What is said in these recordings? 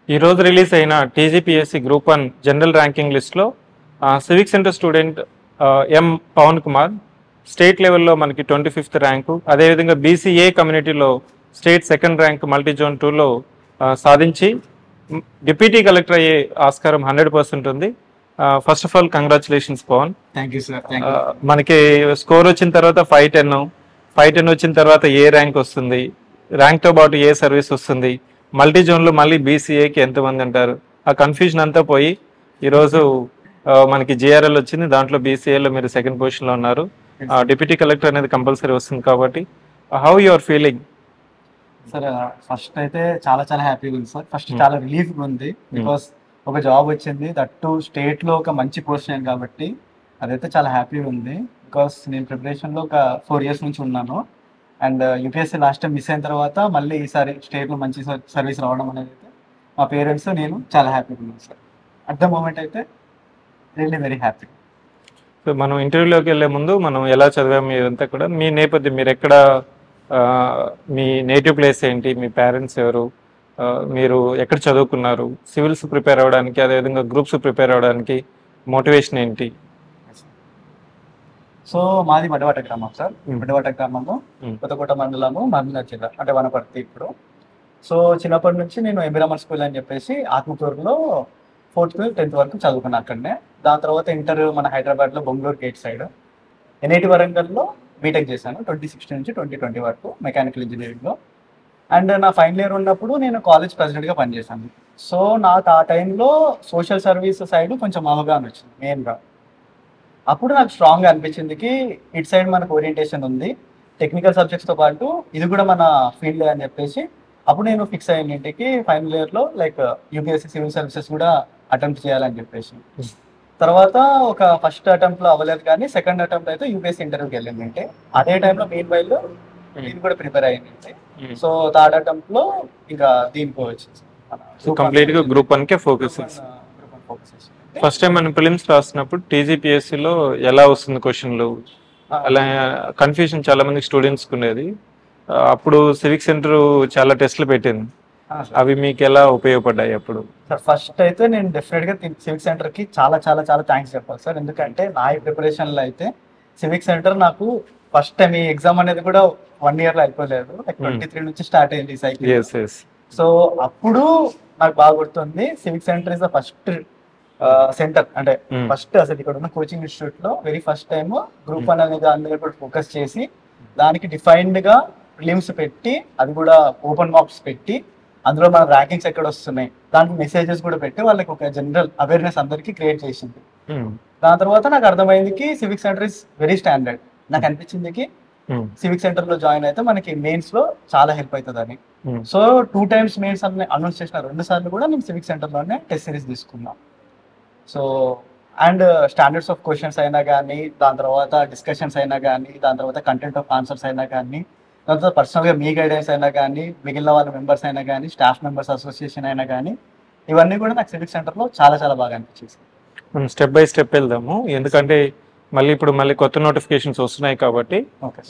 ఈ రోజు రిలీజ్ అయిన టీజీపీఎస్సీ గ్రూప్ 1 జనరల్ ర్యాంకింగ్ లిస్ట్లో civic centre student M Pavan Kumar state లెవెల్లో మనకి 25th ర్యాంకు, అదేవిధంగా బీసీఏ కమ్యూనిటీలో state second rank multi zone 2లో సాధించి డిప్యూటీ కలెక్టర్ అయ్యే ఆస్కారం 100% ఉంది. First of all congratulations Pavan. Thank you sir. మనకి స్కోర్ వచ్చిన తర్వాత 510 వచ్చిన తర్వాత ఏ ర్యాంక్ వస్తుంది, ర్యాంక్తో పాటు ఏ సర్వీస్ వస్తుంది, మల్టీ జోన్లో మళ్ళీ బీసీఏకి ఎంతమంది అంటారు, ఆ కన్ఫ్యూజన్ అంతా పోయి ఈరోజు మనకి జిఆర్ఎల్ వచ్చింది. దాంట్లో బీసీఏలో మీరు సెకండ్ పొజిషన్లో ఉన్నారు. డిప్యూటీ కలెక్టర్ అనేది కంపల్సరీ వస్తుంది కాబట్టి how you are feeling? Sir first అయితే చాలా చాలా హ్యాపీగా ఉంది సార్. ఫస్ట్ చాలా రిలీఫ్గా ఉంది, బికాస్ ఒక జాబ్ వచ్చింది, దట్టు స్టేట్లో ఒక మంచి పొజిషన్ కాబట్టి అదైతే చాలా హ్యాపీగా ఉంది. బికాస్ నేను ప్రిపరేషన్లో ఒక 4 years నుంచి ఉన్నాను. And UPSC last time miss అయిన తర్వాత మళ్ళీ ఈసారి స్టేట్లో మంచి సర్వీస్ రావడం అనేది అయితే మా పేరెంట్స్ నేను చాలా హ్యాపీగా ఉన్నాను సార్. అట్ ద మూమెంట్ అయితే రియల్లీ వెరీ హ్యాపీ. సో మనం ఇంటర్వ్యూలోకి వెళ్ళే ముందు మనం ఎలా చదివాము ఇదంతా కూడా, మీ నేపథ్యం, మీరు ఎక్కడ, మీ నేటివ్ ప్లేస్ ఏంటి, మీ పేరెంట్స్ ఎవరు, మీరు ఎక్కడ చదువుకున్నారు, సివిల్స్ ప్రిపేర్ అవ్వడానికి అదేవిధంగా గ్రూప్స్ ప్రిపేర్ అవ్వడానికి మోటివేషన్ ఏంటి? సో మాది వడ్డవాట గ్రామం సార్. వడ్డవాట గ్రామము కొత్తకోట మండలము, మహబూబ్నగర్ జిల్లా, అంటే వనపర్తి ఇప్పుడు. సో చిన్నప్పటి నుంచి నేను ఎంబిరామర్ స్కూల్ అని చెప్పేసి ఆత్మకూరులో 4th to 10th వరకు చదువుకున్నాను అక్కడనే. దాని తర్వాత ఇంటర్ మన హైదరాబాద్లో బొంగళూరు గేట్ సైడ్, ఎన్ఐటి వరంగల్లో బీటెక్ చేశాను 2016 నుంచి 2020 వరకు మెకానికల్ ఇంజనీరింగ్లో. అండ్ నా ఫైనల్ ఇయర్ ఉన్నప్పుడు నేను కాలేజ్ ప్రెసిడెంట్గా పనిచేశాను. సో నాకు ఆ టైంలో సోషల్ సర్వీస్ సైడ్ కొంచెం అవగాహన వచ్చింది మెయిన్గా. అప్పుడు నాకు స్ట్రాంగ్గా అనిపించింది ఇటు సైడ్ మనకు ఓరియంటేషన్ ఉంది, టెక్నికల్ సబ్జెక్ట్స్తో పాటు ఇది కూడా మన ఫీల్డ్ అని చెప్పేసి అప్పుడు నేను ఫిక్స్ అయిన ఇంటికి ఫైనల్ ఇయర్లో లైక్ యూపీఎస్సీ సివిల్ సర్వీసెస్ కూడా అటెంప్ట్ చేయాలని చెప్పేసి. తర్వాత ఒక ఫస్ట్ అటెంప్ట్లో అవ్వలేదు, కానీ సెకండ్ అటెంప్ట్ అయితే యూపీఎస్సీ ఇంటర్వ్యూకి వెళ్ళింది. అంటే అదే టైంలో మెయిన్ వైల్లో దీన్ని కూడా ప్రిపేర్ అయ్యింది. సో థర్డ్ అటెంప్ట్లో ఇంకా దీనికి వచ్చింది. కంప్లీట్గా గ్రూప్ 1కే ఫోకస్. ఫస్ట్ టైం మనం ప్రిలిమ్స్ రాసినప్పుడు టీజీపీఎస్సీలో ఎలా వస్తుంది క్వశ్చన్లు, అలా కన్ఫ్యూజన్ చాలా మంది స్టూడెంట్స్కి ఉండేది. అప్పుడు సివిక్ సెంటర్ చాలా టెస్ట్లు పెట్టింది, అవి మీకు ఎలా ఉపయోగపడ్డాయి అప్పుడు? సార్ ఫస్ట్ అయితే నేను డెఫినెట్గా సివిక్ సెంటర్కి చాలా చాలా చాలా థ్యాంక్స్ చెప్పాలి సార్. ఎందుకంటే నా ఈ ప్రిపరేషన్లో అయితే సివిక్ సెంటర్ నాకు ఫస్ట్ టైం ఈ ఎగ్జామ్ అనేది కూడా 1 yearలో అయిపోలేదు, లైక్ 23 నుంచి స్టార్ట్ అయింది ఈ సైకిల్. సో అప్పుడు నాకు బాగా గుర్తుంది, civic centre is the first centre, అంటే ఫస్ట్ అసలు ఇక్కడ ఉన్న కోచింగ్ ఇన్స్టిట్యూట్ లో వెరీ ఫస్ట్ టైం గ్రూప్ 1 అనేది దాని మీద కూడా ఫోకస్ చేసి దానికి డిఫైన్డ్ గా ప్రిలిమ్స్ పెట్టి, అది కూడా ఓపెన్ మార్క్స్ పెట్టి, అందులో మన ర్యాంకింగ్స్ ఎక్కడ వస్తున్నాయి దానికి మెసేజెస్ కూడా పెట్టి వాళ్ళకి ఒక జనరల్ అవేర్నెస్ అందరికి క్రియేట్ చేసింది. దాని తర్వాత నాకు అర్థమైంది civic centre is very standard. నాకు అనిపించింది సివిక్ సెంటర్ లో జాయిన్ అయితే మనకి మెయిన్స్ లో చాలా హెల్ప్ అవుతుంది అని. సో 2 times మెయిన్స్ అనౌన్స్ చేసిన 2 సార్లు కూడా నేను సివిక్ సెంటర్ లోనే టెస్ట్ సిరీస్ తీసుకున్నా. So and standards of questions అయినా కానీ, దాని తర్వాత డిస్కషన్స్ అయినా కానీ, దాని తర్వాత కంటెంట్ ఆఫ్ ఆన్సర్స్ అయినా కానీ, దాని తర్వాత పర్సనల్గా మీ గైడెన్స్ అయినా కానీ, మిగిలిన వాళ్ళ మెంబర్స్ అయినా కానీ, స్టాఫ్ మెంబర్స్ అసోసియేషన్ అయినా కానీ, ఇవన్నీ కూడా నాకు సివిక్ సెంటర్లో చాలా చాలా బాగా అనిపించింది. మనం స్టెప్ బై స్టెప్ వెళ్దాము, ఎందుకంటే ఇప్పుడు మళ్ళీ కొత్త నోటిఫికేషన్స్ వస్తున్నాయి కాబట్టి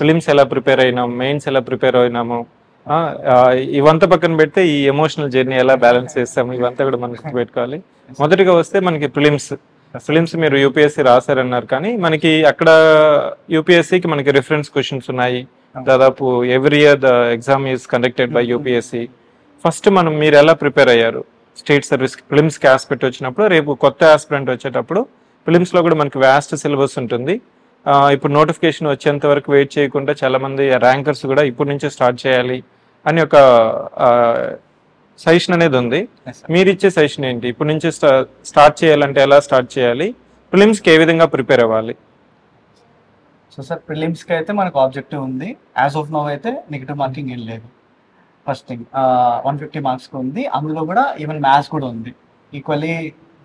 ఫిలిమ్స్ ఎలా ప్రిపేర్ అయినాము, మెయిన్స్ ఎలా ప్రిపేర్ అయినాము, ఇవంతా పక్కన పెడితే ఈ ఎమోషనల్ జర్నీ ఎలా బ్యాలెన్స్ చేస్తాము, ఇవంతా కూడా మనకి పెట్టుకోవాలి. మొదటిగా వస్తే మనకి ఫిలిమ్స్ మీరు యూపీఎస్సీ రాశారన్నారు, కానీ మనకి అక్కడ యూపీఎస్సీకి మనకి రిఫరెన్స్ క్వశ్చన్స్ ఉన్నాయి. దాదాపు every year the exam is conducted by UPSC. First మీరు ఎలా ప్రిపేర్ అయ్యారు స్టేట్ సర్వీస్ ఫిలిమ్స్కి ఆస్పెక్ట్ వచ్చినప్పుడు? రేపు కొత్త ఆస్పిరెంట్ వచ్చేటప్పుడు ఫిలిమ్స్లో కూడా మనకి వ్యాస్ట్ సిలబస్ ఉంటుంది. ఇప్పుడు నోటిఫికేషన్ వచ్చేంత వరకు వెయిట్ చేయకుండా చాలా మంది ర్యాంకర్స్ కూడా ఇప్పటి నుంచే స్టార్ట్ చేయాలి అని ఒక సజెషన్ అనేది ఉంది. మీరు ఇచ్చే సజెషన్ ఏంటి? ఇప్పటి నుంచి స్టార్ట్ చేయాలంటే ఎలా స్టార్ట్ చేయాలి, ప్రిలిమ్స్కి ఏ విధంగా ప్రిపేర్ అవ్వాలి? సో సార్ ప్రిలిమ్స్కి అయితే మనకు ఆబ్జెక్టివ్ ఉంది. యాజ్ ఆఫ్ నో అయితే నెగిటివ్ మార్కింగ్ ఏం లేదు. ఫస్ట్ థింగ్ 150 మార్క్స్కి ఉంది, అందులో కూడా ఈవెన్ మ్యాథ్స్ కూడా ఉంది. Equally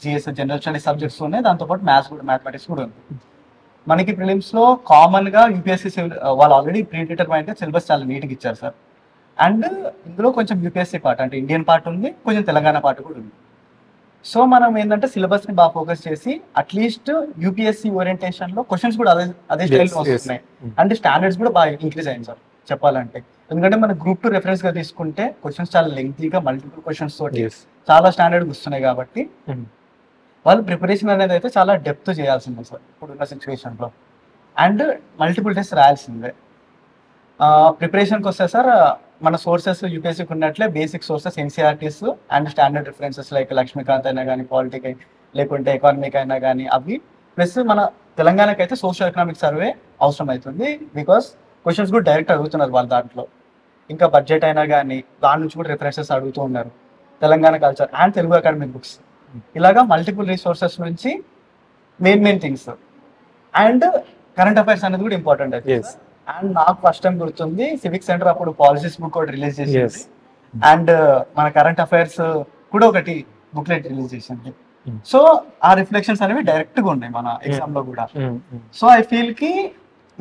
GS general studies subjects ఉన్నాయి, దాంతోపాటు మ్యాథమెటిక్స్ కూడా ఉంది. మనకి ప్రిలిమ్స్లో కామన్గా యూపీఎస్సీ వాళ్ళు ఆల్రెడీ ప్రీ డిటర్మైన్డ్ సిలబస్ చాలా నీట్గా ఇచ్చారు సార్. అండ్ ఇందులో కొంచెం యూపీఎస్సీ పార్ట్ అంటే ఇండియన్ పార్ట్ ఉంది, కొంచెం తెలంగాణ పార్ట్ కూడా ఉంది. సో మనం ఏంటంటే సిలబస్ని బాగా ఫోకస్ చేసి అట్లీస్ట్ యూపీఎస్సీ ఓరియంటేషన్లో క్వశ్చన్స్ కూడా అదే స్టైల్లో వస్తున్నాయి. అండ్ స్టాండర్డ్స్ కూడా బాగా ఇంక్రీజ్ అయింది సార్. చెప్పాలంటే. ఎందుకంటే మన గ్రూప్ 2 రెఫరెన్స్ గా తీసుకుంటే క్వశ్చన్స్ చాలా లెంగ్తీగా మల్టిపుల్ క్వశ్చన్స్ తోటి Yes. చాలా స్టాండర్డ్ వస్తున్నాయి కాబట్టి Mm. వాళ్ళు ప్రిపరేషన్ అనేది అయితే చాలా డెప్త్ చేయాల్సిందే సార్ ఇప్పుడున్న సిచ్యువేషన్ లో. అండ్ మల్టిపుల్ టెస్ట్ రాయాల్సిందే. ప్రిపరేషన్కి వస్తే సార్ మన సోర్సెస్ యూపీఎస్సీకి ఉన్నట్లే basic sources NCERTs and standard references like Laxmikanth అయినా కానీ పాలిటిక్ లేకుంటే ఎకానమిక్ అయినా కానీ అవి ప్లస్ మన తెలంగాణకి అయితే సోషల్ ఎకనామిక్ సర్వే అవసరం అవుతుంది బికాస్ క్వశ్చన్స్ కూడా డైరెక్ట్ అడుగుతున్నారు వాళ్ళు దాంట్లో. ఇంకా బడ్జెట్ అయినా కానీ దాని నుంచి కూడా రిఫరెన్సెస్ అడుగుతూ ఉన్నారు. Telangana culture and Telugu academic books ఇలాగా మల్టిపుల్ రిసోర్సెస్ నుంచి main things and current affairs అనేది కూడా ఇంపార్టెంట్ అయితే. Yes. అండ్ నాకు ఫస్ట్ టైం గుర్తుంది సివిక్ సెంటర్ అప్పుడు పాలసీస్ బుక్ ఒకటి రిలీజ్ Yes. చేసింది అండ్ మన కరెంట్ అఫైర్స్ కూడా ఒకటి బుక్లెట్ రిలీజ్ చేసింది. Mm. సో ఆ రిఫ్లెక్షన్స్ అనేవి డైరెక్ట్ గా ఉన్నాయి మన ఎగ్జామ్ లో కూడా. Mm. Mm. So I feel కి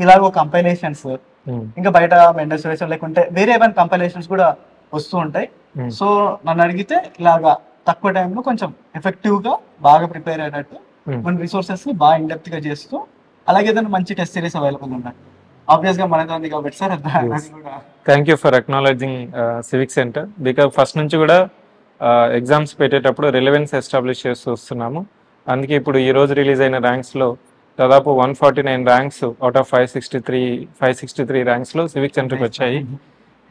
ఇలాగ కంపైలేషన్స్ Mm. ఇంకా బయట మెండర్స్ లేకుంటే వేరే ఏమైనా కంపైలేషన్స్ కూడా వస్తూ ఉంటాయి. Mm. సో నన్ను అడిగితే ఇలాగా తక్కువ టైంలో కొంచెం ఎఫెక్టివ్ గా బాగా ప్రిపేర్ అయ్యేటట్టు Mm. మన రిసోర్సెస్ ని బాగా ఇండెప్త్ గా చేస్తూ అలాగే ఏదైనా మంచి టెస్ట్ సిరీస్ అవైలబుల్ ఉన్నాయి. ఆబ్వియస్ గా మనది ఉంది కాబట్టి సార్ అది కూడా thank you for acknowledging civic centre. Because first నుంచి కూడా ఎగ్జామ్స్ పెట్టేటప్పుడు రిలవెన్స్ ఎస్టాబ్లిష్ చేస్తూ వస్తున్నాము. అందుకే ఇప్పుడు ఈ రోజు రిలీజ్ అయిన ర్యాంక్స్లో దాదాపు 149 ర్యాంక్స్ అవుట్ ఆఫ్ 563 ర్యాంక్స్లో సివిక్ సెంటర్కి వచ్చాయి.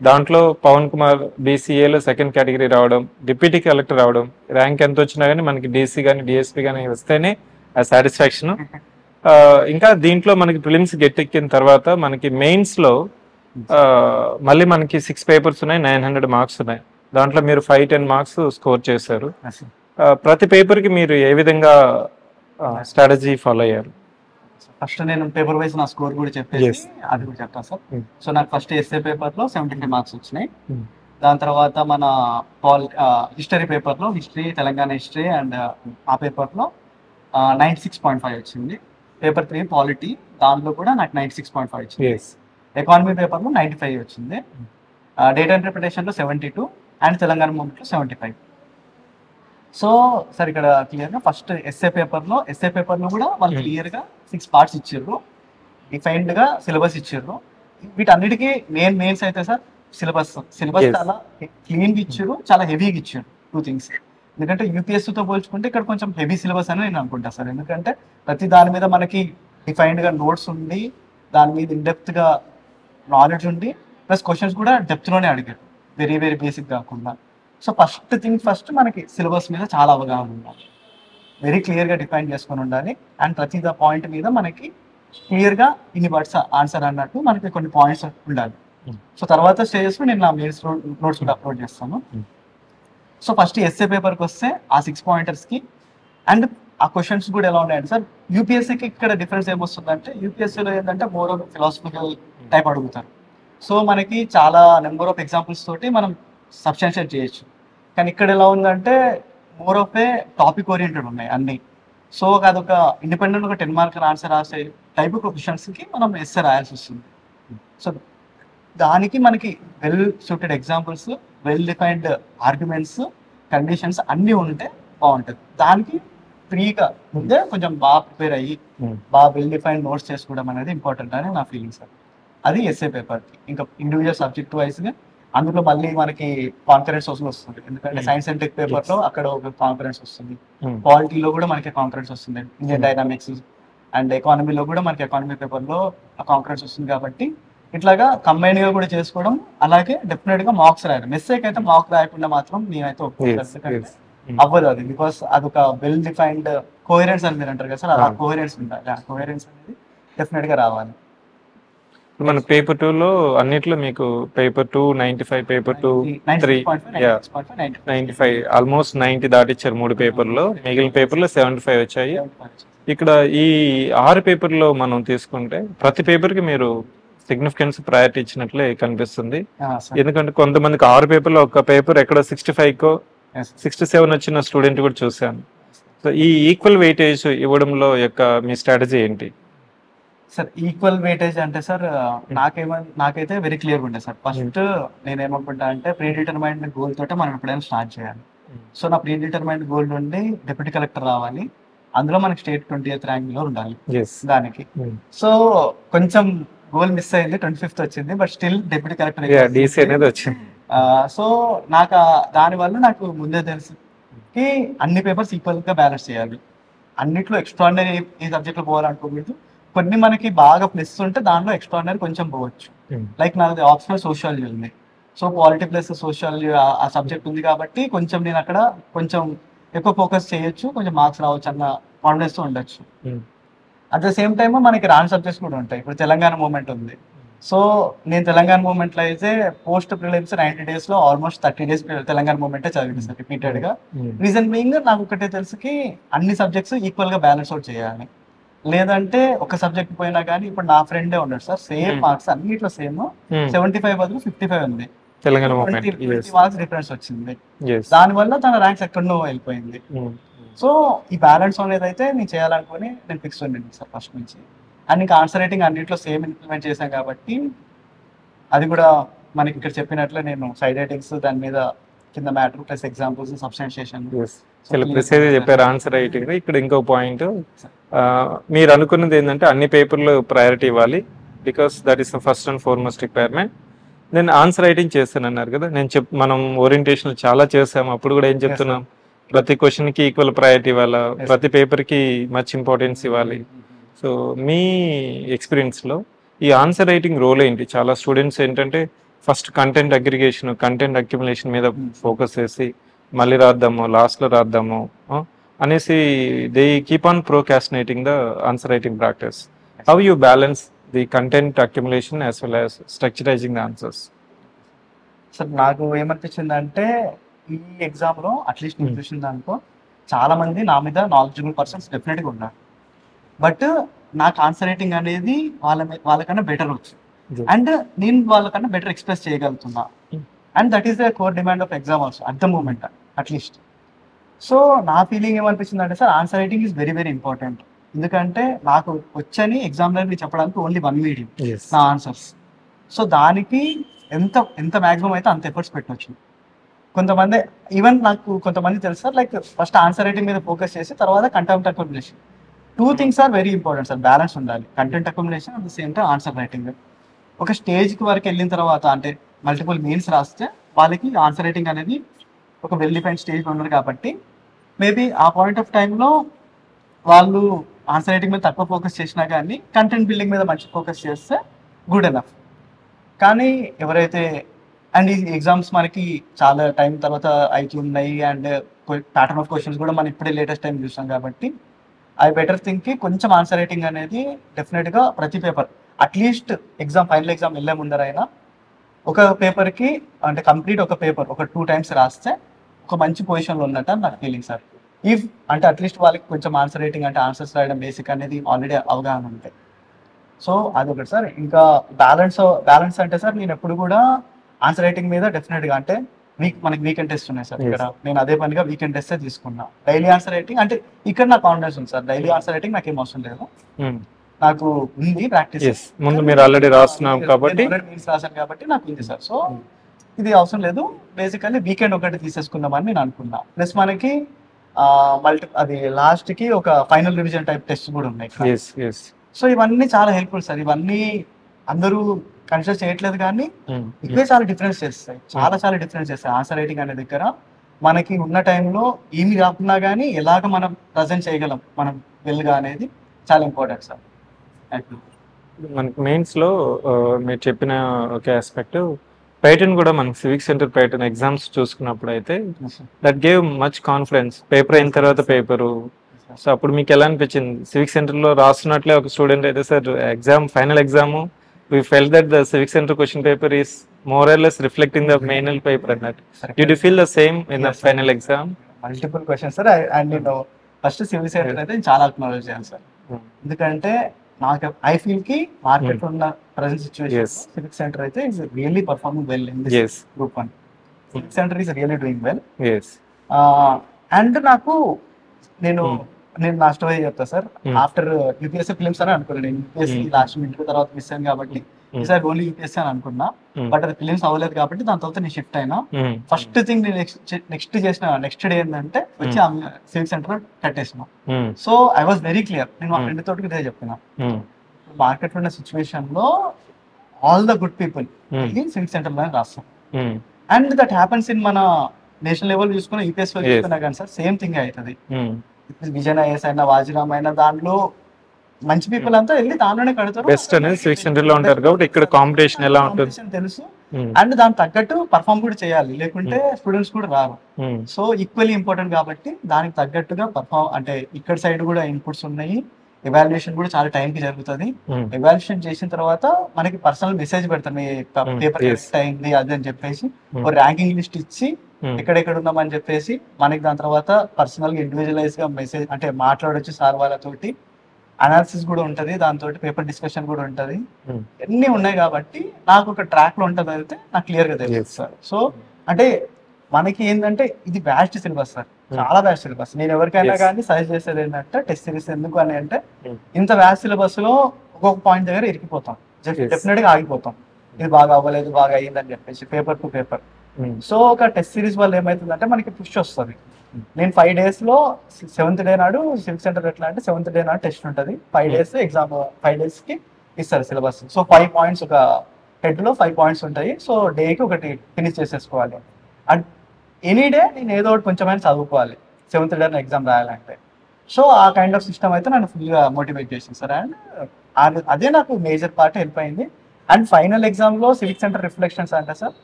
దాంట్లో పవన్ కుమార్ బీసీఏలో సెకండ్ కేటగిరీ రావడం, డిప్యూటీ కలెక్టర్ రావడం, ర్యాంక్ ఎంత వచ్చినా కానీ మనకి డీసీ కానీ డిఎస్పీ కానీ వస్తేనే ఆ సాటిస్ఫాక్షన్. ఇంకా దీంట్లో మనకి ప్రిలిమ్స్ గెట్టెక్కిన తర్వాత మనకి మెయిన్స్లో మళ్ళీ మనకి 6 పేపర్స్ ఉన్నాయి, 900 మార్క్స్ ఉన్నాయి. దాంట్లో మీరు 5-10 మార్క్స్ స్కోర్ చేశారు. ప్రతి పేపర్కి మీరు ఏ విధంగా స్ట్రాటజీ ఫాలో అయ్యారు? ఫస్ట్ నేను పేపర్ వైజ్ నా స్కోర్ కూడా చెప్పేసి Yes. అది కూడా చెప్తాను సార్. Mm. సో నాకు ఫస్ట్ ఎస్ఏ పేపర్ లో 75 మార్క్స్ వచ్చినాయి. Mm. దాని తర్వాత మన హిస్టరీ పేపర్ లో హిస్టరీ తెలంగాణ హిస్టరీ అండ్ ఆ పేపర్ లో 96.5 వచ్చింది. పేపర్ 3 పాలిటీ దాంట్లో కూడా నాకు 96.5 వచ్చింది. Yes. ఎకానమీ పేపర్ లో 95 వచ్చింది. డేటా ఇంటర్ప్రిటేషన్ లో 72 అండ్ తెలంగాణ మూమెంట్ లో 75. సో సార్ ఇక్కడ క్లియర్ గా ఫస్ట్ ఎస్ఏ పేపర్ లో కూడా వాళ్ళు క్లియర్ గా 6 పార్ట్స్ ఇచ్చారు, డిఫైన్డ్ గా సిలబస్ ఇచ్చారు. వీటన్నిటికీ మెయిన్స్ అయితే సార్ సిలబస్ Yes. చాలా క్లీన్ గా ఇచ్చారు, చాలా హెవీగా ఇచ్చారు. 2 థింగ్స్. ఎందుకంటే యూపీఎస్సీ తో పోల్చుకుంటే ఇక్కడ కొంచెం హెవీ సిలబస్ అని నేను అనుకుంటా సార్. ఎందుకంటే ప్రతి దాని మీద మనకి డిఫైన్డ్ గా నోట్స్ ఉండి దాని మీద ఇన్డెప్త్ గా నాలెడ్జ్ ఉండి ప్లస్ క్వశ్చన్స్ కూడా డెప్త్ లోనే అడిగారు, వెరీ వెరీ బేసిక్ కాకుండా. సో ఫస్ట్ మనకి సిలబస్ మీద చాలా అవగాహన ఉండాలి, వెరీ క్లియర్ గా డిఫైన్ చేసుకొని ఉండాలి. అండ్ ప్రతి పాయింట్ మీద మనకి క్లియర్ గా ఇన్ని వర్డ్స్ ఆన్సర్ అన్నట్టు మనకి కొన్ని పాయింట్స్ ఉండాలి. సో తర్వాత స్టేజెస్ లో నేను నా మెయిన్స్ నోట్స్ కూడా అప్లోడ్ చేస్తాను. సో ఫస్ట్ ఎస్ఏ పేపర్కి వస్తే ఆ 6 పాయింటర్స్ కి అండ్ ఆ క్వశ్చన్స్ కూడా ఎలా ఉన్నాయంటే సార్ యూపీఎస్సీకి ఇక్కడ డిఫరెన్స్ ఏమొస్తుందంటే యూపీఎస్సీలో ఏంటంటే మోర్ ఆఫ్ ఫిలాసఫికల్ టైప్ అడుగుతారు. సో మనకి చాలా నెంబర్ ఆఫ్ ఎగ్జాంపుల్స్ తోటి మనం సబ్స్టాన్షియేట్ చేయొచ్చు. కానీ ఇక్కడ ఎలా ఉందంటే more of A topic oriented ఉన్నాయి అన్ని. సో అదొక ఇండిపెండెంట్ ఒక 10 మార్కుల ఆన్సర్ రాసే టైప్ క్వశ్చన్స్ కి మనం ఎస్ఏ రాయాల్సి వస్తుంది. సో దానికి మనకి well suited examples, well defined arguments, conditions అన్నీ ఉంటే బాగుంటుంది. దానికి ఫ్రీగా ముందే కొంచెం బాగా ప్రిపేర్ అయ్యి బాగా వెల్ డిఫైన్డ్ నోట్స్ చేసుకోవడం అనేది ఇంపార్టెంట్ అని నా ఫీలింగ్ సార్. అది ఎస్ఏ పేపర్కి. ఇంకా ఇండివిజువల్ సబ్జెక్ట్ వైజ్గా అందులో మళ్ళీ మనకి కాన్ఫరెన్స్ వస్తుంది. ఎందుకంటే సైన్స్ అండ్ టెక్ పేపర్ లో అక్కడ ఒక కాన్ఫరెన్స్ వస్తుంది, పాలిటీలో కూడా మనకి కాన్ఫరెన్స్ వస్తుంది, ఇండియన్ డైనామిక్స్ అండ్ ఎకానమీలో కూడా మనకి ఎకానమీ పేపర్ లో ఆ కాన్ఫరెన్స్ వస్తుంది. కాబట్టి ఇట్లాగా కంబైన్ గా కూడా చేసుకోవడం, అలాగే డెఫినెట్ గా మార్క్స్ రాయడం. మెస్సేక్ అయితే మార్క్ రాయకుండా మాత్రం నేనైతే ఒప్పుకోలేదు, అవ్వదు అది. బికాస్ అదొక వెల్ డిఫైన్డ్ కోహెరెన్స్ అని మీరు అంటారు కదా సార్, ఆ కోహెరెన్స్ ఉండాలి. ఆ కోహెరెన్స్ అనేది డెఫినెట్ గా రావాలి. మన పేపర్ 2 లో అన్నిట్లో మీకు పేపర్ 2 95, పేపర్ 2 3 95, ఆల్మోస్ట్ 90 దాటిచ్చారు 3 పేపర్లో. మిగిలిన పేపర్లో 75 వచ్చాయి. ఇక్కడ ఈ 6 పేపర్లో మనం తీసుకుంటే ప్రతి పేపర్కి మీరు సిగ్నిఫికెన్స్ ప్రయారిటీ ఇచ్చినట్లే కనిపిస్తుంది. ఎందుకంటే కొంతమందికి 6 పేపర్లో ఒక పేపర్ ఎక్కడ 65కో 67 వచ్చిన స్టూడెంట్ కూడా చూశాను. సో ఈ ఈక్వల్ వెయిటేజ్ ఇవ్వడంలో యొక్క మీ స్ట్రాటజీ ఏంటి సార్? ఈక్వల్ వెయిటేజ్ అంటే సార్ నాకైతే వెరీ క్లియర్ ఉండే సార్. ఫస్ట్ నేను ఏమనుకుంటా అంటే ప్రీ డిటర్మైన్డ్ గోల్ తోటే మనం ఎప్పుడైనా స్టార్ట్ చేయాలి. సో నా ప్రీ డిటర్మైన్డ్ గోల్ నుండి డిప్యూటీ కలెక్టర్ రావాలి, అందులో మనకి స్టేట్ 20th ర్యాంక్ లో ఉండాలి దానికి. సో కొంచెం గోల్ మిస్ అయింది, 25th వచ్చింది, but still deputy collector DC అనేది వచ్చింది. సో నాకు దాని వల్ల నాకు ముందే తెలుసు అన్ని పేపర్స్ ఈక్వల్ గా బ్యాలెన్స్ చేయాలి, అన్నిట్లో ఎక్స్ట్రాడినరీ ఏ సబ్జెక్ట్ లో పోవాలనుకోకూడదు. కొన్ని మనకి బాగా ప్లస్ ఉంటే దాంట్లో ఎక్స్ట్రాడినరీ కొంచెం పోవచ్చు. లైక్ నాది ఆప్షనల్ సోషియాలజీ ఉంది, సో పాలిటీ ప్లస్ సోషియాలజీ ఆ సబ్జెక్ట్ ఉంది కాబట్టి కొంచెం నేను అక్కడ కొంచెం ఎక్కువ ఫోకస్ చేయొచ్చు, కొంచెం మార్క్స్ రావచ్చు అన్న కాన్ఫిడెన్స్ తో ఉండొచ్చు. అట్ ద సేమ్ టైమ్ మనకి రాని సబ్జెక్ట్స్ కూడా ఉంటాయి. ఇప్పుడు తెలంగాణ మూవ్మెంట్ ఉంది, సో నేను తెలంగాణ మూవ్మెంట్ లో అయితే పోస్ట్ ప్రిలిమ్స్ 90 days లో ఆల్మోస్ట్ 30 days తెలంగాణ మూవ్మెంటే చదివింది సార్ రిపీటెడ్ గా. రీజన్ బీయింగ్ నాకు ఒకటే తెలుసుకి అన్ని సబ్జెక్ట్స్ ఈక్వల్ గా బ్యాలెన్స్ అవుట్ చేయాలి, లేదంటే ఒక సబ్జెక్ట్ పోయినా కానీ. ఇప్పుడు నా ఫ్రెండే ఉన్నాడు సార్, సేమ్ మార్క్స్ అన్నిట్లో సేమ్, 75 బదులు 55 ఉంది, తెలంగాణ 20 మార్క్స్ డిఫరెన్స్ వచ్చింది. దానివల్ల తన ర్యాంక్స్ ఎక్కడో వెళ్ళిపోయింది. సో ఈ బ్యాలెన్స్ అనేది అయితే నేను చేయాలనుకుని నేను ఫిక్స్ ఉండింది సార్ ఫస్ట్ నుంచి. అండ్ ఇంకా ఆన్సర్ రైటింగ్ అన్నింటిలో సేమ్ ఇంప్లిమెంట్ చేశాను కాబట్టి అది కూడా మనకి ఇక్కడ చెప్పినట్లు నేను సైడ్ రైటింగ్స్ దాని మీద కింద మ్యాటర్ ప్లస్ ఎగ్జాంపుల్స్ సబ్స్టాన్షియేషన్ చాలా ప్రిసైజ్ చెప్పారు ఆన్సర్ రైటింగ్. ఇక్కడ ఇంకో పాయింట్, మీరు అనుకున్నది ఏంటంటే అన్ని పేపర్లు ప్రయారిటీ ఇవ్వాలి, because that is the first and foremost requirement. నేను ఆన్సర్ రైటింగ్ చేస్తాను అన్నారు కదా, మనం ఓరియంటేషన్ చాలా చేసాము, అప్పుడు కూడా ఏం చెప్తున్నాం, ప్రతి క్వశ్చన్ కి ఈక్వల్ ప్రయారిటీ ఇవ్వాలా, ప్రతి పేపర్ కి మచ్ ఇంపార్టెన్స్ ఇవ్వాలి. సో మీ ఎక్స్పీరియన్స్ లో ఈ ఆన్సర్ రైటింగ్ రోల్ ఏంటి? చాలా స్టూడెంట్స్ ఏంటంటే first content aggregation, content accumulation మీద ఫోకస్ చేసి మళ్ళీ రాద్దాము, లాస్ట్ లో రాద్దాము అనేసి they keep on procrastinating the answer writing practice. How you balance the content accumulation as well as structurising the answers? Sir నాకు ఏమనిపించింది అంటే ఈ ఎగ్జామ్ లో అట్లీస్ట్ నేను చూసిన దాంట్లో చాలా మంది నా మీద నాలెడ్జబుల్ పర్సన్స్ డెఫినెట్ గా ఉన్నారు, బట్ నాకు ఆన్సర్ రైటింగ్ అనేది వాళ్ళకన్నా బెటర్ వచ్చు, అండ్ నేను వాళ్ళకన్నా బెటర్ ఎక్స్ప్రెస్ చేయగలుగుతున్నా. And that is the core demand of exam also at the moment at least. So నా ఫీలింగ్ ఏమనిపించింది అంటే sir answer writing is very very important. ఎందుకంటే నాకు వచ్చని ఎగ్జామ్లర్ చెప్పడానికి ఓన్లీ వన్ మీడియం నా ఆన్సర్స్. సో దానికి ఎంత ఎంత మ్యాక్సిమం అయితే అంత ఎఫర్ట్స్ పెట్టవచ్చు. కొంతమంది ఈవెన్ నాకు కొంతమంది తెలుసు sir, like first answer writing మీద ఫోకస్ చేసి తర్వాత content accumulation. 2 things are very important sir, balance ఉండాలి, content accumulation at the same time answer writing. ఒక స్టేజ్కి వరకు వెళ్ళిన తర్వాత అంటే మల్టిపుల్ మెయిన్స్ రాస్తే వాళ్ళకి ఆన్సర్ రైటింగ్ అనేది ఒక వెల్ డిఫైన్ స్టేజ్లో ఉన్నారు కాబట్టి మేబీ ఆ పాయింట్ ఆఫ్ టైంలో వాళ్ళు ఆన్సర్ రైటింగ్ మీద తక్కువ ఫోకస్ చేసినా కానీ కంటెంట్ బిల్డింగ్ మీద మంచి ఫోకస్ చేస్తే గుడ్ ఎనఫ్. కానీ ఎవరైతే అండ్ ఈ ఎగ్జామ్స్ మనకి చాలా టైం తర్వాత అవుతున్నాయి, అండ్ ప్యాటర్న్ ఆఫ్ క్వశ్చన్స్ కూడా మనం ఇప్పుడే లేటెస్ట్ టైం చూసాం కాబట్టి ఐ బెటర్ థింక్ కొంచెం ఆన్సర్ రైటింగ్ అనేది డెఫినెట్గా ప్రతి paper at least exam final exam వెళ్ళే ముందరైనా ఒక పేపర్కి అంటే కంప్లీట్ ఒక పేపర్ ఒక 2 times రాస్తే ఒక మంచి పొజిషన్లో ఉన్నట్టు నాకు ఫీలింగ్ సార్. ఇఫ్ అంటే అట్లీస్ట్ వాళ్ళకి కొంచెం ఆన్సర్ రైటింగ్ అంటే ఆన్సర్స్ రాయడం బేసిక్ అనేది ఆల్రెడీ అవగాహన ఉంటాయి. సో అదొకటి సార్. ఇంకా బ్యాలెన్స్ అంటే సార్ నేను ఎప్పుడు కూడా ఆన్సర్ రైటింగ్ మీద డెఫినెట్గా అంటే మనకి వీకెండ్ టెస్ట్ ఉన్నాయి సార్ ఇక్కడ, నేను అదే పనిగా వీకెండ్ టెస్టే తీసుకున్నా. డైలీ ఆన్సర్ రైటింగ్ అంటే ఇక్కడ నాకు కాన్ఫిడెన్స్ ఉంది సార్, డైలీ ఆన్సర్ రైటింగ్ నాకు ఏం అవసరం లేదు, నాకు ఉంది ప్రాక్టీస్. ముందు మీరు ఆల్రెడీ రాస్తున్నాం కాబట్టి రాశాను కాబట్టి నాకు ఉంది సార్. సో ఇది అవసరం లేదు, బేసికల్లీ వీకెండ్ ఒకటి తీసేసుకుందామని నేను అనుకున్నా. ప్లస్ మనకి అది లాస్ట్ కి ఒక ఫైనల్ రివిజన్ టైప్ టెస్ట్ కూడా ఉన్నాయి. సో ఇవన్నీ చాలా హెల్ప్ఫుల్ సార్. ఇవన్నీ అందరూ కన్సిడర్ చేయట్లేదు కానీ ఇవే చాలా డిఫరెన్స్ చేస్తాయి, చాలా డిఫరెన్స్ చేస్తాయి. ఆన్సర్ రైటింగ్ అనే దగ్గర మనకి ఉన్న టైంలో ఏమి కాకున్నా కానీ ఎలాగ మనం ప్రజెంట్ చేయగలం మనం వెల్గా అనేది చాలా ఇంపార్టెంట్ సార్. మనకి మెయిన్స్ లో మీరు చెప్పిన ఒక ఆస్పెక్ట్ ప్యాటర్న్ కూడా మనకి సివిక్ సెంటర్ ప్యాటర్న్ ఎగ్జామ్స్ చూసుకున్నప్పుడు అయితే that gave much confidence. Paper అయిన తర్వాత పేపరు, సో అప్పుడు మీకు ఎలా అనిపించింది? సివిక్ సెంటర్ లో రాస్తున్నట్లే ఒక స్టూడెంట్ అయితే sir exam final exam we felt that the civic center question paper is more or less reflecting the manual paper and that. Did you feel the same in the final exam? Multiple questions sir, and you know first civil centre అయితే చాలా acknowledge చేయాలి sir. ఎందుకంటే నాకు I feel కి market లో ఉన్న present situation civic centre అయితే is really performing well in this group 1. Civic centre is really doing well. And నేను నా స్టోరీ చెప్తా సార్. ఆఫ్టర్ యూపీఎస్సీ ఫిలిమ్స్ అని అనుకున్నాను, నేను యూపీఎస్సీ లాస్ట్ మినిట్ తర్వాత మిస్ అయ్యాను కాబట్టి ఈసారి ఓన్లీ యూపీఎస్సీ అని అనుకున్నా, బట్ అది ఫిలిమ్స్ అవ్వలేదు కాబట్టి దాని తర్వాత నేను షిఫ్ట్ అయినా. ఫస్ట్ థింగ్ నేను నెక్స్ట్ డే ఏంటంటే వచ్చి సివిక్ సెంటర్ కట్టేసిన. So I was very clear, నేను మా ఫ్రెండ్ తోటి ఇదే చెప్పిన, మార్కెట్ లో ఉన్న సిచ్యువేషన్ లో all the good people civic centre లో రాస్తాం. అండ్ దట్ హ్యాపన్స్ ఇన్ మన నేషనల్ లెవెల్ చూసుకున్నా, యూపీఎస్ చూసుకున్నా కానీ సార్ సేమ్ థింగ్ అవుతుంది. విజయన్ ఐఎస్ అయినా వాజిరామ్ అయినా దాంట్లో మంచి పీపుల్ అంతా వెళ్ళి దాంట్లోనే కడతారు. బెస్ట్ అనేది సివిక్ సెంటర్ లో ఉంటారు కాబట్టి ఇక్కడ కాంపిటీషన్ ఎలా ఉంటుంది తెలుసు. అండ్ దానికి తగ్గట్టు పర్ఫామ్ కూడా చేయాలి, లేకుంటే స్టూడెంట్స్ కూడా రారు. సో ఈక్వల్లీ ఇంపార్టెంట్ కాబట్టి దానికి తగ్గట్టుగా పర్ఫామ్ అంటే ఇక్కడ సైడ్ కూడా ఇన్పుట్స్ ఉన్నాయి. ఎవాల్యుయేషన్ కూడా చాలా టైం కి జరుగుతుంది. ఎవాల్యుయేషన్ చేసిన తర్వాత మనకి పర్సనల్ మెసేజ్ పెడతాం, మీ పేపర్ కరెక్ట్ అయింది అది అని చెప్పేసి ఒక ర్యాంకింగ్ లిస్ట్ ఇచ్చి ఎక్కడెక్కడ ఉన్నామని చెప్పేసి మనకి దాని తర్వాత పర్సనల్ గా ఇండివిజువలైజ్ గా మెసేజ్ అంటే మాట్లాడొచ్చు సార్ వాళ్ళతోటి. అనాలిసిస్ కూడా ఉంటది, దాంతో పేపర్ డిస్కషన్ కూడా ఉంటది. అన్ని ఉన్నాయి కాబట్టి నాకు ఒక ట్రాక్ లో ఉంటది అయితే నాకు క్లియర్ గా తెలియదు సార్. సో అంటే మనకి ఏంటంటే ఇది వ్యాస్ట్ సిలబస్ సార్, చాలా వ్యాస్ట్ సిలబస్. నేను ఎవరికైనా కానీ సజెస్ట్ చేసేది ఏంటంటే టెస్ట్ సిరీస్ ఎందుకు అని అంటే ఇంత వ్యాస్ట్ సిలబస్ లో ఒక్కొక్క పాయింట్ దగ్గర ఇరికిపోతాం, డెఫినెట్ గా ఆగిపోతాం. ఇది బాగా అవ్వలేదు బాగా అయ్యింది అని చెప్పేసి పేపర్ టు పేపర్. సో ఒక టెస్ట్ సిరీస్ వల్ల ఏమైతుందంటే మనకి పుష్ వస్తుంది. నేను 5 days లో 7th day నాడు సివిక్ సెంటర్ ఎట్లా అంటే 7th day నాడు టెస్ట్ ఉంటుంది, 5 days ఎగ్జామ్, 5 days కి ఇస్తారు సిలబస్. సో 5 points ఒక హెడ్ లో 5 points ఉంటాయి. సో డేకి ఒకటి ఫినిష్ చేసేసుకోవాలి. అండ్ ఎనీ డే నేను ఏదో ఒకటి కొంచెమైనా చదువుకోవాలి 7th day ఎగ్జామ్ రాయాలంటే. సో ఆ కైండ్ ఆఫ్ సిస్టమ్ అయితే నన్ను ఫుల్గా మోటివేట్ చేసింది సార్. అండ్ అదే నాకు మేజర్ పార్ట్ హెల్ప్ అయింది. అండ్ ఫైనల్ ఎగ్జామ్ లో సివిక్ సెంటర్ రిఫ్లెక్షన్స్ అంటే సార్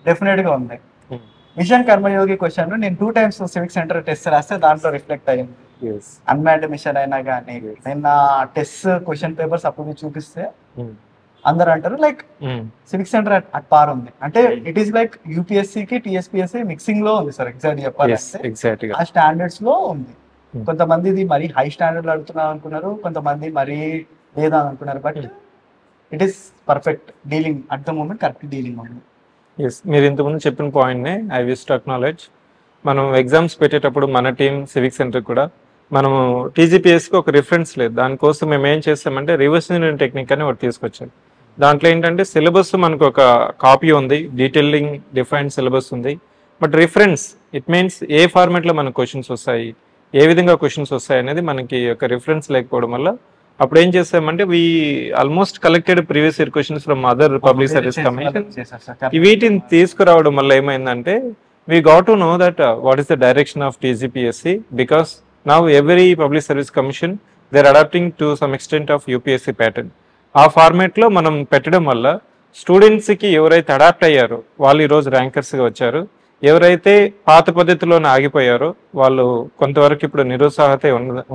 డెఫినెట్ గా ఉంది. మిషన్ కర్మయోగి క్వశ్చన్ నేను 2 times సివిక్ సెంటర్ టెస్ట్ రాస్తే దాంట్లో రిఫ్లెక్ట్ అయ్యింది. అన్మ్యాన్డ్ మిషన్ అయినా కానీ నేను నా టెస్ట్ క్వశ్చన్ పేపర్స్ అప్పుడు చూపిస్తే అందరు అంటారు లైక్ సివిక్ సెంటర్ అట్ పార్ ఉంది అంటే ఇట్ ఈస్ లైక్ యూపీఎస్సీ కి టీఎస్పీఎస్సీ మిక్సింగ్ లో ఉంది సార్. ఎగ్జాక్ట్ చెప్పాలంటే ఆ స్టాండర్డ్స్ లో ఉంది. కొంతమంది ఇది మరీ హై స్టాండర్డ్ అడుగుతున్నారు అనుకున్నారు, కొంతమంది మరీ లేదా అనుకున్నారు. But it is perfect dealing at the moment, correct dealing ఉంది. ఎస్, మీరు ఇంతకుముందు చెప్పిన పాయింట్నే ఐ విష్ టు అక్నాలెడ్జ్. మనం ఎగ్జామ్స్ పెట్టేటప్పుడు మన టీం సివిక్ సెంటర్ కూడా మనము టీజీపీఎస్కి ఒక రిఫరెన్స్ లేదు. దానికోసం మేము ఏం చేస్తామంటే రివర్స్ ఇంజనీరింగ్ టెక్నిక్ అని ఒకటి తీసుకొచ్చాం. దాంట్లో ఏంటంటే సిలబస్ మనకు ఒక కాపీ ఉంది, డీటెయిలింగ్ డిఫైన్డ్ సిలబస్ ఉంది. బట్ రిఫరెన్స్ ఇట్ మీన్స్ ఏ ఫార్మాట్లో మనకు క్వశ్చన్స్ వస్తాయి, ఏ విధంగా క్వశ్చన్స్ వస్తాయి అనేది మనకి ఒక రిఫరెన్స్ లేకపోవడం వల్ల అప్పుడు ఏం చేస్తామంటే we almost collected previous year questions from other public service commission. వీటిని తీసుకురావడం వల్ల ఏమైందంటే we got to know that what is the direction of TGPSC because now every public service commission they are adapting to some extent of UPSC pattern. ఆ ఫార్మేట్లో మనం పెట్టడం వల్ల స్టూడెంట్స్కి ఎవరైతే అడాప్ట్ అయ్యారో వాళ్ళు ఈరోజు ర్యాంకర్స్గా వచ్చారు, ఎవరైతే పాత పద్ధతిలోనే ఆగిపోయారో వాళ్ళు కొంతవరకు ఇప్పుడు నిరుత్సాహత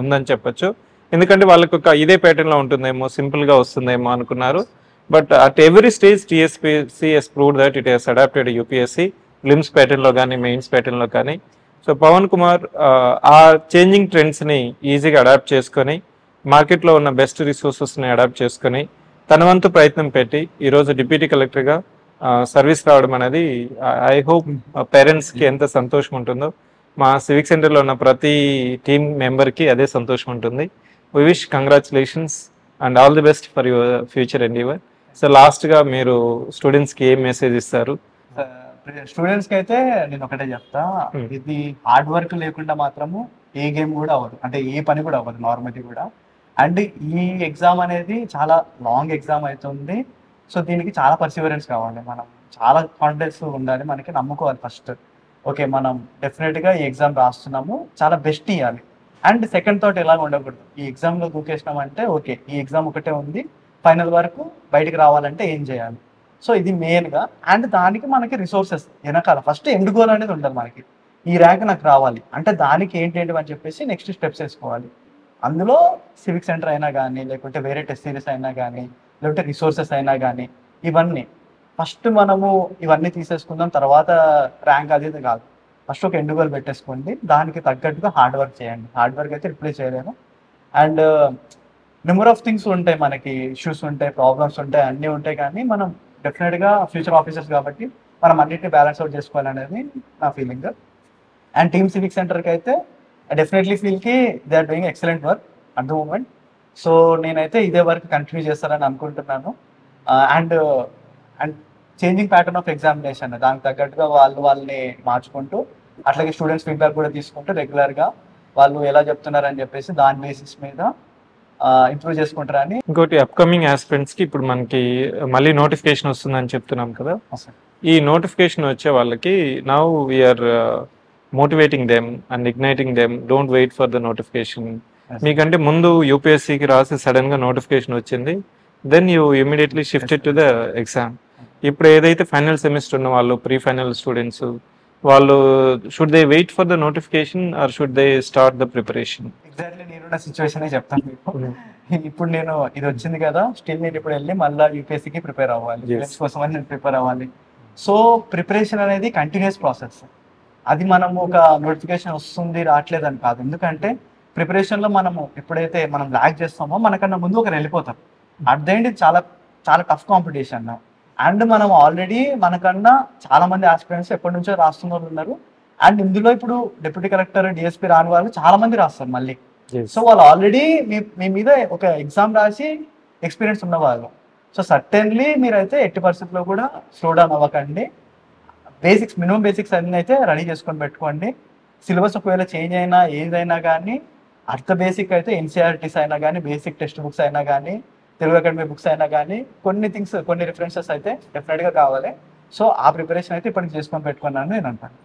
ఉందని చెప్పొచ్చు. ఎందుకంటే వాళ్ళకి ఒక ఇదే ప్యాటర్న్లో ఉంటుందేమో, సింపుల్గా వస్తుందేమో అనుకున్నారు. But at every stage TSPSC has proved that it has adapted UPSC prelims ప్యాటర్న్లో కానీ మెయిన్స్ ప్యాటర్న్లో కానీ. సో పవన్ కుమార్ ఆ చేంజింగ్ ట్రెండ్స్ని ఈజీగా అడాప్ట్ చేసుకొని మార్కెట్లో ఉన్న బెస్ట్ రిసోర్సెస్ని అడాప్ట్ చేసుకొని తన వంతు ప్రయత్నం పెట్టి ఈరోజు డిప్యూటీ కలెక్టర్గా సర్వీస్ రావడం అనేది ఐ హోప్ పేరెంట్స్కి ఎంత సంతోషం ఉంటుందో మా సివిక్ సెంటర్లో ఉన్న ప్రతి టీమ్ మెంబర్కి అదే సంతోషం ఉంటుంది. We wish congratulations and all the best for your future endeavor. So లాస్ట్గా మీరు స్టూడెంట్స్కి ఏం మెసేజ్ ఇస్తారు? స్టూడెంట్స్కి అయితే నేను ఒకటే చెప్తా, ఇది హార్డ్ వర్క్ లేకుండా మాత్రము ఏ గేమ్ కూడా అవ్వదు, అంటే ఏ పని కూడా అవ్వదు నార్మల్లీ కూడా. అండ్ ఈ ఎగ్జామ్ అనేది చాలా లాంగ్ ఎగ్జామ్ అవుతుంది. సో దీనికి చాలా పర్సివరెన్స్ కావాలి, మనం చాలా కాన్ఫిడెన్స్ ఉండాలి, మనకి నమ్ముకోవాలి ఫస్ట్. ఓకే మనం డెఫినెట్గా ఈ ఎగ్జామ్ రాస్తున్నాము, చాలా బెస్ట్ ఇవ్వాలి. అండ్ సెకండ్ థాట్ ఎలాగ ఉండకూడదు, ఈ ఎగ్జామ్లో దూకేసినామంటే ఓకే ఈ ఎగ్జామ్ ఒకటే ఉంది, ఫైనల్ వరకు బయటికి రావాలంటే ఏం చేయాలి. సో ఇది మెయిన్గా. అండ్ దానికి మనకి రిసోర్సెస్ వెనకాల ఫస్ట్ ఎండ్ గోల్ అనేది ఉంటుంది మనకి, ఈ ర్యాంక్ నాకు రావాలి అంటే దానికి ఏంటేంటి అని చెప్పేసి నెక్స్ట్ స్టెప్స్ వేసుకోవాలి. అందులో సివిక్ సెంటర్ అయినా కానీ, లేకుంటే వేరే టెస్ట్ సిరీస్ అయినా కానీ, లేకుంటే రిసోర్సెస్ అయినా కానీ, ఇవన్నీ ఫస్ట్ మనము ఇవన్నీ తీసేసుకుందాం, తర్వాత ర్యాంక్ అది కాదు. ఫస్ట్ ఒక ఎండ్ గోల్ పెట్టేసుకోండి, దానికి తగ్గట్టుగా హార్డ్ వర్క్ చేయండి. హార్డ్ వర్క్ అయితే రిప్లేస్ చేయలేము. అండ్ నెంబర్ ఆఫ్ థింగ్స్ ఉంటాయి, మనకి ఇష్యూస్ ఉంటాయి, ప్రాబ్లమ్స్ ఉంటాయి, అన్నీ ఉంటాయి. కానీ మనం డెఫినెట్గా ఫ్యూచర్ ఆఫీసర్స్ కాబట్టి మనం అన్నింటినీ బ్యాలెన్స్ అవుట్ చేసుకోవాలనేది నా ఫీలింగ్. అండ్ టీమ్ సివిక్ సెంటర్కి అయితే డెఫినెట్లీ ఫీల్కి they are doing excellent work at the moment. So నేనైతే ఇదే వర్క్ కంటిన్యూ చేస్తారని అనుకుంటున్నాను. And changing pattern of examination, దానికి తగ్గట్టుగా వాళ్ళని మార్చుకుంటూ, అట్లాగే స్టూడెంట్స్ ఫీడ్బ్యాక్ కూడా తీసుకుంటూ రెగ్యులర్గా వాళ్ళు ఎలా చెప్తున్నారని చెప్పేసి దాని బేసిస్ మీద ఇంప్రూవ్ చేసుకుంటారా అని. ఇంకోటి అప్కమింగ్ ఆస్పిరెంట్స్ కి ఇప్పుడు మనకి మళ్ళీ నోటిఫికేషన్ వస్తుందని చెప్తున్నాం కదా, ఈ నోటిఫికేషన్ వచ్చే వాళ్ళకి now we are motivating them and igniting them, don't wait for the notification. మీకంటే ముందు యూపీఎస్సీకి రాసి సడన్ గా నోటిఫికేషన్ వచ్చింది, then you immediately shifted to the exam. ఇప్పుడు ఏదైతే ఫైనల్ సెమిస్టర్ ఉన్న వాళ్ళు, ప్రీ ఫైనల్ స్టూడెంట్స్, వాళ్ళు should they wait for the notification or should they start the preparation? Exactly నేనున్న సిచ్యువేషన్ చెప్తాను మీకు. ఇప్పుడు నేను ఇది వచ్చింది కదా, స్టిల్ నేను ఇప్పుడు వెళ్ళి మళ్ళీ యూపీఎస్సీకి ప్రిపేర్ అవ్వాలి, ఫిలిమ్స్ కోసం అని నేను ప్రిపేర్ అవ్వాలి. సో ప్రిపరేషన్ అనేది కంటిన్యూస్ ప్రాసెస్. అది మనము ఒక నోటిఫికేషన్ వస్తుంది రావట్లేదు అని కాదు. ఎందుకంటే ప్రిపరేషన్లో మనము ఎప్పుడైతే మనం ల్యాక్ చేస్తామో మనకన్నా ముందు ఒకరు వెళ్ళిపోతారు. అట్ ద ఎండ్ ఇది చాలా చాలా టఫ్ కాంపిటీషన్. అండ్ మనం ఆల్రెడీ మనకన్నా చాలా మంది ఆస్పిరెంట్స్ ఎప్పటి నుంచో రాస్తున్న వాళ్ళు ఉన్నారు. అండ్ ఇందులో ఇప్పుడు డిప్యూటీ కలెక్టర్, డిఎస్పీ రాని వాళ్ళు చాలా మంది రాస్తారు మళ్ళీ. సో వాళ్ళు ఆల్రెడీ మీ మీద ఒక ఎగ్జామ్ రాసి ఎక్స్పీరియన్స్ ఉన్నవాళ్ళు. సో సర్టెన్లీ మీరైతే ఎట్టి పరిస్థితుల్లో కూడా స్లో డౌన్ అవ్వకండి. బేసిక్స్, మినిమం బేసిక్స్ అన్ని అయితే రెడీ చేసుకొని పెట్టుకోండి. సిలబస్ ఒకవేళ చేంజ్ అయినా ఏదైనా కానీ అర్థ బేసిక్ అయితే ఎన్సీఆర్టీస్ అయినా కానీ, బేసిక్ టెక్స్ట్ బుక్స్ అయినా కానీ, తెలుగు అకాడమీ బుక్స్ అయినా కానీ కొన్ని థింగ్స్, కొన్ని రిఫరెన్సెస్ అయితే డెఫినెట్గా కావాలి. సో ఆ ప్రిపరేషన్ అయితే ఇప్పటికి చేసుకొని పెట్టుకున్నాను నేను అంటాను.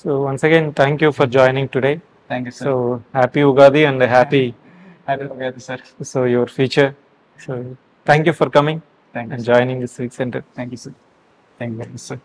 So once again thank you for joining today. Thank you, sir. So happy Ugadi and happy Ugadi, sir. So your future. So thank you for coming Thank you, and sir. joining the Civic Center. Thank you, sir. Thank you, sir.